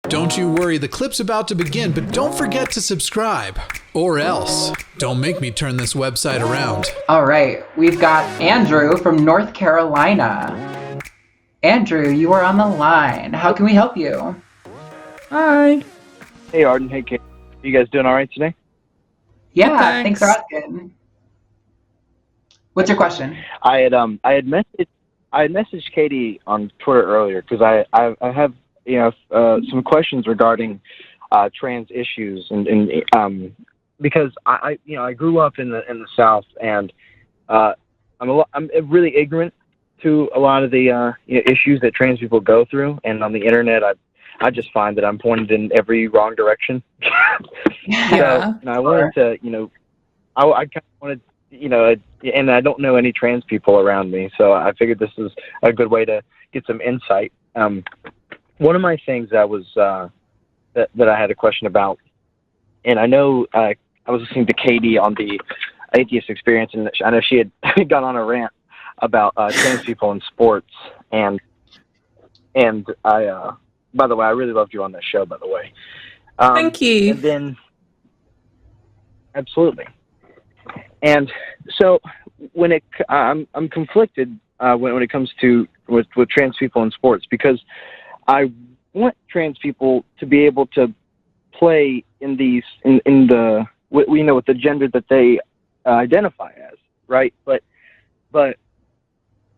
Don't you worry, the clip's about to begin, but don't forget to subscribe. Or else, don't make me turn this website around. All right, we've got Andrew from North Carolina. Andrew, you are on the line. How can we help you? Hi. Hey, Arden. Hey, Katy. You guys doing all right today? Yeah, thanks for asking. What's your question? I had messaged Katy on Twitter earlier because I have some questions regarding trans issues and because I grew up in the South and I'm really ignorant to a lot of the issues that trans people go through, and on the internet I just find that I'm pointed in every wrong direction. Yeah. So I wanted to I kind of wanted and I don't know any trans people around me, so I figured this is a good way to get some insight. One of my things that I had a question about, and I know I was listening to Katy on the Atheist Experience, and I know she had gone on a rant about trans people in sports, and I by the way, I really loved you on that show, by the way. Thank you. And then, absolutely. And so I'm conflicted when it comes to with trans people in sports, because I want trans people to be able to play in the with the gender that they identify as, right? But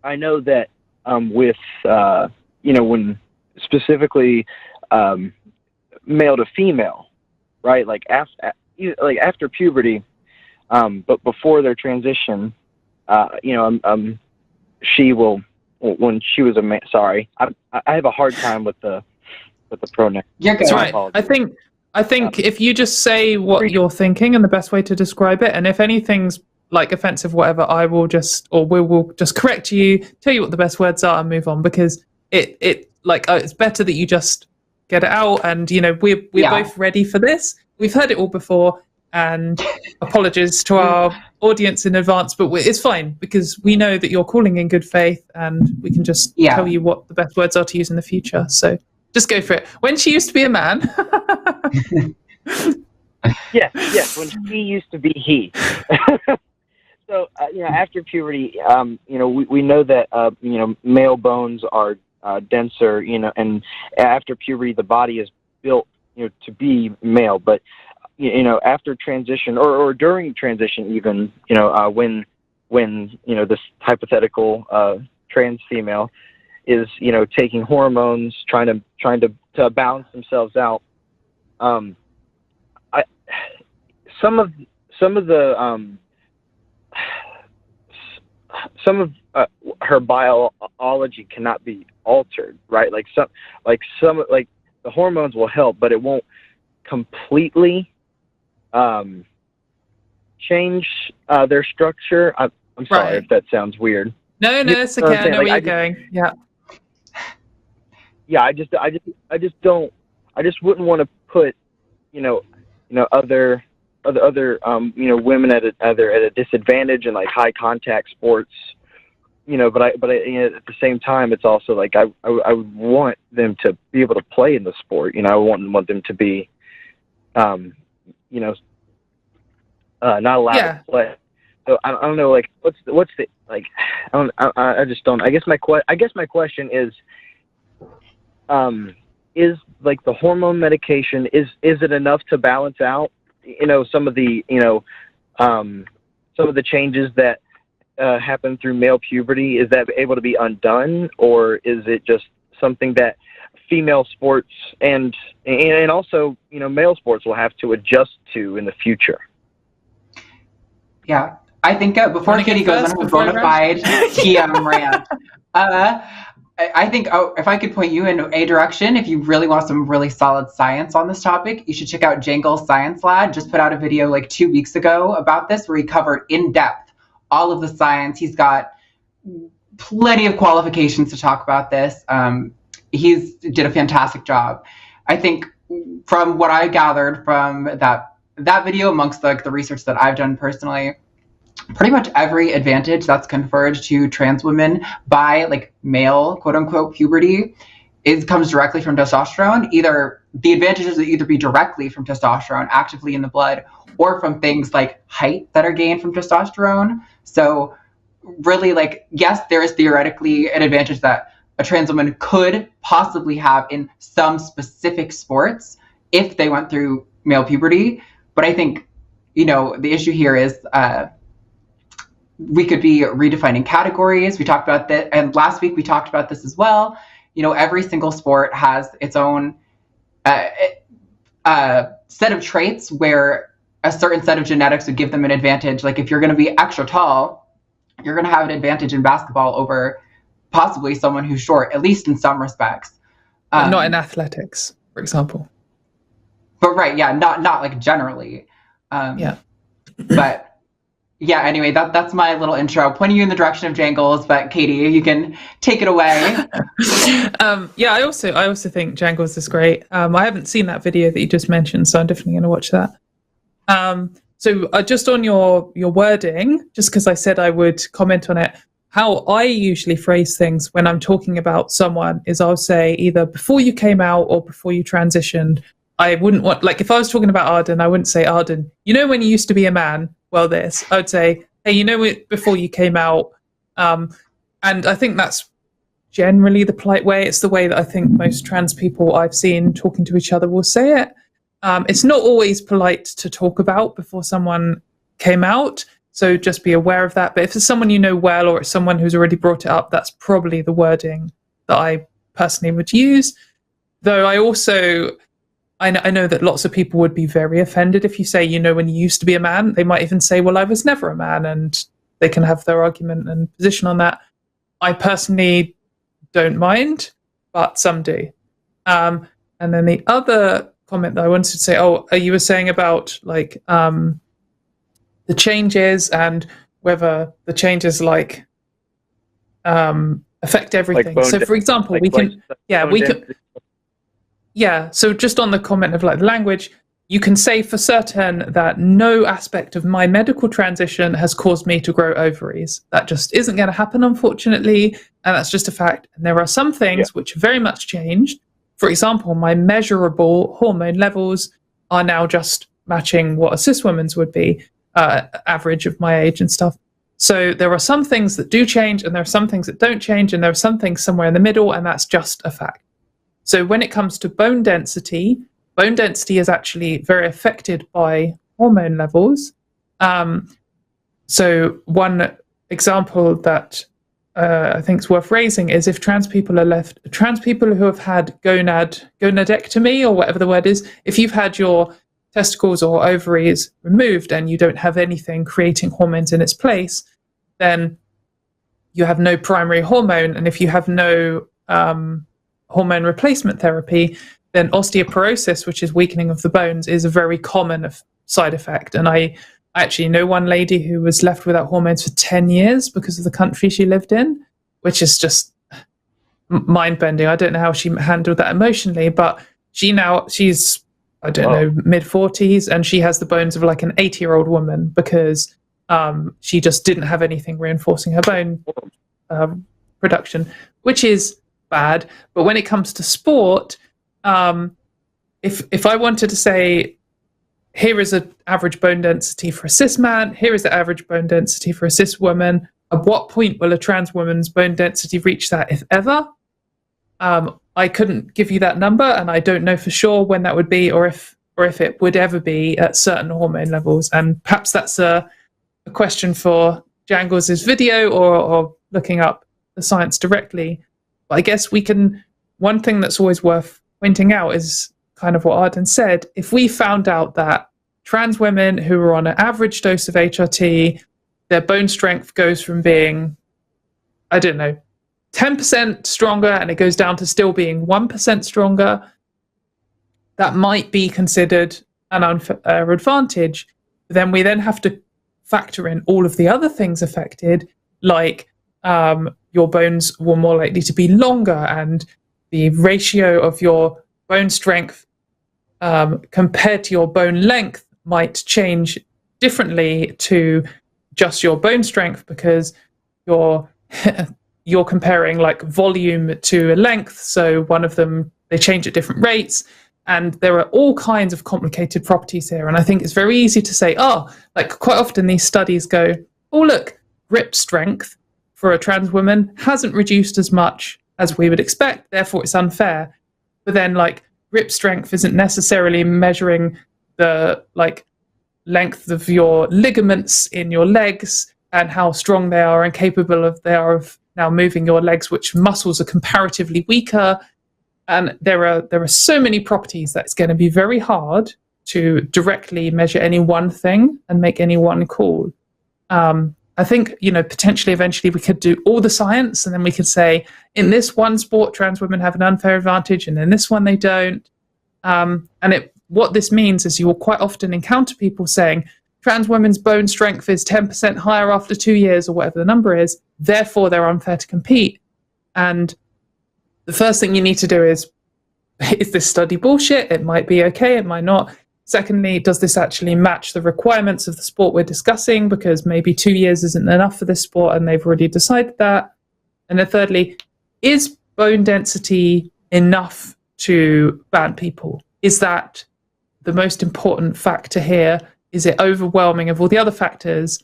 I know that with when specifically male to female, right? Like after puberty, but before their transition, she will, when she was a man. Sorry, I have a hard time with the pronoun. That's right. I think if you just say what you're thinking and the best way to describe it, and if anything's like offensive, whatever, we will just correct you, tell you what the best words are, and move on, because it's better that you just get it out. And we're both ready for this. We've heard it all before, and apologies to our audience in advance, but it's fine because we know that you're calling in good faith, and we can just tell you what the best words are to use in the future. So just go for it. When she used to be a man. Yes. When she used to be he. So after puberty, we know that male bones are denser, and after puberty the body is built to be male, but after transition or during transition, even when this hypothetical trans female is taking hormones, trying to balance themselves out, some of her biology cannot be altered, right? Like the hormones will help, but it won't completely change their structure. I'm sorry if that sounds weird. No, it's okay. I know where you're going. Yeah. Yeah, I just wouldn't want to put other women at a disadvantage in like high contact sports, but at the same time it's also like I would want them to be able to play in the sport. I wouldn't want them to be not allowed to play. So I don't know, like what's the like I just don't. I guess my question is like the hormone medication, is it enough to balance out some of the changes that happen through male puberty? Is that able to be undone, or is it just something that female sports and also male sports will have to adjust to in the future? Yeah, I think before Katy goes on her bona fide rant, I think if I could point you in a direction, if you really want some really solid science on this topic, you should check out Jangle's Science Lab. Just put out a video like 2 weeks ago about this, where he covered in depth all of the science. He's got plenty of qualifications to talk about this. He's did a fantastic job. I think from what I gathered from that video, amongst the research that I've done personally, pretty much every advantage that's conferred to trans women by like male quote unquote puberty it comes directly from testosterone. Either the advantages would either be directly from testosterone actively in the blood, or from things like height that are gained from testosterone. So really, like, yes, there is theoretically an advantage that a trans woman could possibly have in some specific sports if they went through male puberty. But I think, the issue here is we could be redefining categories. We talked about that, and last week we talked about this as well. Every single sport has its own set of traits where a certain set of genetics would give them an advantage. Like if you're going to be extra tall, you're going to have an advantage in basketball over possibly someone who's short, at least in some respects. But not in athletics, for example. But right, yeah, not like generally. But yeah, anyway, that's my little intro, pointing you in the direction of Jangles. But Katy, you can take it away. I also think Jangles is great. I haven't seen that video that you just mentioned, so I'm definitely going to watch that. So just on your wording, just because I said I would comment on it, how I usually phrase things when I'm talking about someone is I'll say either before you came out or before you transitioned. I wouldn't want, like if I was talking about Arden, I wouldn't say, Arden, when you used to be a man, well, this. I would say, hey, before you came out. And I think that's generally the polite way. It's the way that I think most trans people I've seen talking to each other will say it. It's not always polite to talk about before someone came out, so just be aware of that. But if it's someone you know well, or it's someone who's already brought it up, that's probably the wording that I personally would use. Though I know that lots of people would be very offended if you say, when you used to be a man. They might even say, well, I was never a man, and they can have their argument and position on that. I personally don't mind, but some do. And then the other comment that I wanted to say, you were saying about like the changes and whether the changes affect everything. Like so for example, so just on the comment of like the language, you can say for certain that no aspect of my medical transition has caused me to grow ovaries. That just isn't going to happen, unfortunately, and that's just a fact. And there are some things which very much changed. For example, my measurable hormone levels are now just matching what a cis woman's would be, average of my age and stuff. So there are some things that do change, and there are some things that don't change, and there are some things somewhere in the middle, and that's just a fact. So when it comes to bone density is actually very affected by hormone levels. So one example that I think is worth raising is if trans people who have had gonadectomy, or whatever the word is, if you've had your testicles or ovaries removed and you don't have anything creating hormones in its place, then you have no primary hormone. And if you have no hormone replacement therapy, then osteoporosis, which is weakening of the bones, is a very common side effect. And I actually know one lady who was left without hormones for 10 years because of the country she lived in, which is just mind-bending. I don't know how she handled that emotionally, but she's mid-40s, and she has the bones of like an 80-year-old woman because she just didn't have anything reinforcing her bone production, which is bad. But when it comes to sport, if I wanted to say, here is an average bone density for a cis man, here is the average bone density for a cis woman, at what point will a trans woman's bone density reach that, if ever? I couldn't give you that number, and I don't know for sure when that would be, or if it would ever be at certain hormone levels. And perhaps that's a question for Jangles' video, or looking up the science directly. But I guess one thing that's always worth pointing out is kind of what Arden said. If we found out that trans women who are on an average dose of HRT, their bone strength goes from being, 10% stronger, and it goes down to still being 1% stronger, that might be considered an unfair advantage. Then we have to factor in all of the other things affected, like your bones were more likely to be longer, and the ratio of your bone strength compared to your bone length might change differently to just your bone strength, because your you're comparing like volume to a length. So one of them, they change at different rates. And there are all kinds of complicated properties here. And I think it's very easy to say, like quite often these studies go, oh, look, grip strength for a trans woman hasn't reduced as much as we would expect. Therefore, it's unfair. But then like grip strength isn't necessarily measuring the like length of your ligaments in your legs and how strong they are and capable they are of now moving your legs, which muscles are comparatively weaker. And there are so many properties that it's going to be very hard to directly measure any one thing and make any one call. I think, potentially eventually we could do all the science and then we could say, in this one sport, trans women have an unfair advantage and in this one they don't. What this means is you will quite often encounter people saying, trans women's bone strength is 10% higher after 2 years or whatever the number is, therefore they're unfair to compete. And the first thing you need to do is this study bullshit? It might be okay, it might not. Secondly, does this actually match the requirements of the sport we're discussing? Because maybe 2 years isn't enough for this sport and they've already decided that. And then thirdly, is bone density enough to ban people? Is that the most important factor here? Is it overwhelming of all the other factors?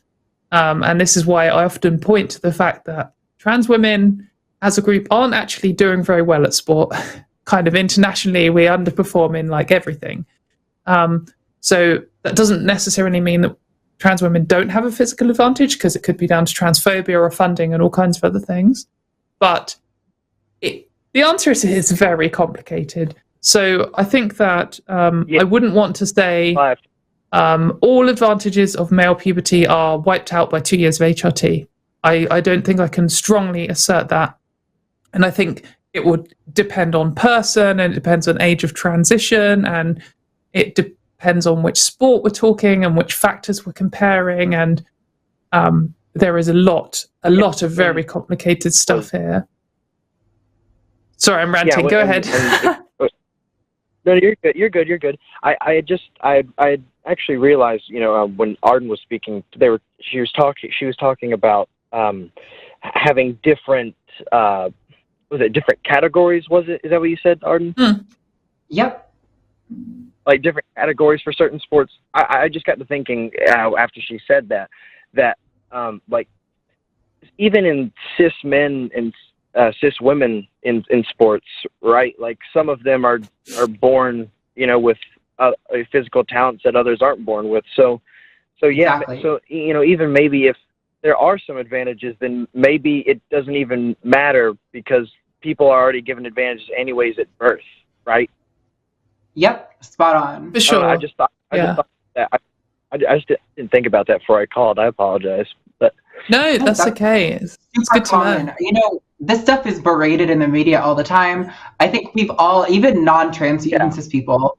And this is why I often point to the fact that trans women as a group aren't actually doing very well at sport. Kind of internationally, we underperform in like everything. So that doesn't necessarily mean that trans women don't have a physical advantage, because it could be down to transphobia or funding and all kinds of other things. But the answer is very complicated. So I think that I wouldn't want to say all advantages of male puberty are wiped out by 2 years of HRT. I don't think I can strongly assert that. And I think it would depend on person, and it depends on age of transition, and it depends on which sport we're talking and which factors we're comparing. And there is a lot of very complicated stuff here. Sorry, I'm ranting. Go ahead. No, you're good. I actually realized, when Arden was speaking, she was talking about having different different categories? Is that what you said, Arden? Yep. Like different categories for certain sports. I just got to thinking after she said that like even in cis men and cis women in sports, right? Like some of them are born, with physical talents that others aren't born with. So yeah. Exactly. So even maybe if there are some advantages, then maybe it doesn't even matter, because people are already given advantages anyways at birth, right? Yep, spot on. For sure. I just thought that. I just didn't think about that before I called. I apologize. But no, that's okay. It's good common. to know. This stuff is berated in the media all the time. I think we've all, even non-trans cis people,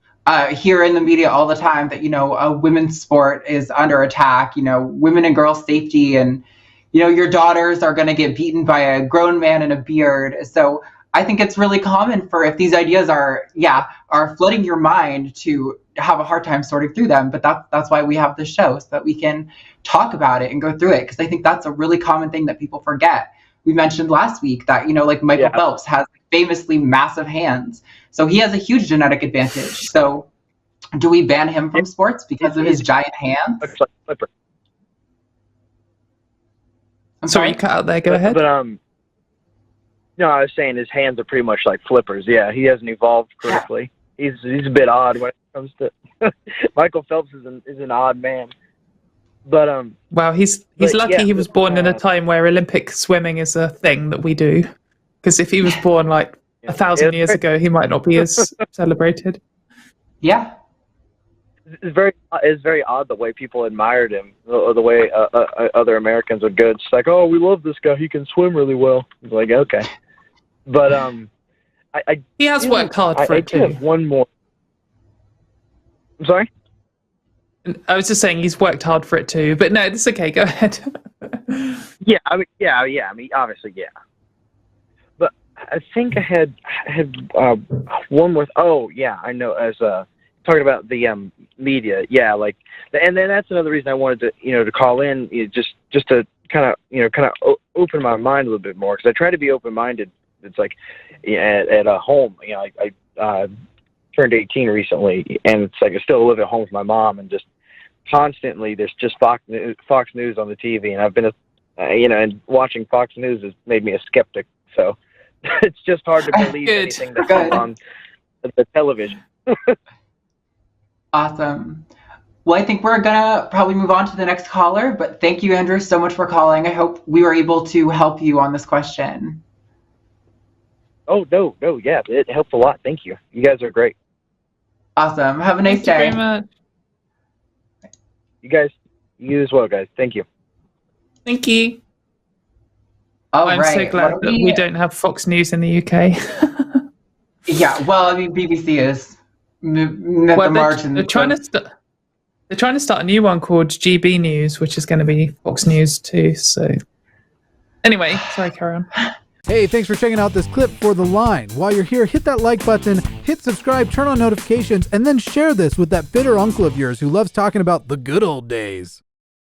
hear in the media all the time that, a women's sport is under attack, women and girls' safety, and, your daughters are going to get beaten by a grown man in a beard. So I think it's really common for, if these ideas are flooding your mind, to have a hard time sorting through them. But that's why we have this show, so that we can talk about it and go through it. Because I think that's a really common thing that people forget. We mentioned last week that, like Michael Phelps has famously massive hands. So he has a huge genetic advantage. So do we ban him from sports because of his giant hands? I'm sorry, you cut out there. Go ahead. But no, I was saying his hands are pretty much like flippers. Yeah, he hasn't evolved correctly. Yeah. He's a bit odd when it comes to Michael Phelps is an odd man. But wow, he's lucky he was born in a time where Olympic swimming is a thing that we do. Because if he was born like 1,000 years ago, he might not be as celebrated. Yeah. It's very odd the way people admired him, or the way other Americans would go. It's like, oh, we love this guy. He can swim really well. It's like, okay, but he has worked hard for it too. I have one more. I'm sorry. I was just saying he's worked hard for it too. But no, it's okay. Go ahead. Yeah. I mean, obviously, yeah. But I think I had one more. Oh, yeah. I know. As talking about the media, yeah, like, and then that's another reason I wanted to, to call in, just to open my mind a little bit more, because I try to be open-minded. It's like at a home, I turned 18 recently, and it's like I still live at home with my mom, and just constantly there's just Fox News on the TV, and I've been and watching Fox News has made me a skeptic. So it's just hard to believe anything that comes on the television. Awesome. Well, I think we're gonna probably move on to the next caller, but thank you, Andrew, so much for calling. I hope we were able to help you on this question. Oh, no, yeah, it helped a lot. Thank you. You guys are great. Awesome. Have a nice day. Thank you very much. You as well, guys. Thank you. Thank you. I'm so glad that we don't have Fox News in the UK. Yeah, well, I mean, BBC is at the margin. They're trying to start a new one called GB News, which is going to be Fox News too. So, anyway, sorry, carry on. Hey, thanks for checking out this clip for The Line. While you're here, hit that like button, hit subscribe, turn on notifications, and then share this with that bitter uncle of yours who loves talking about the good old days.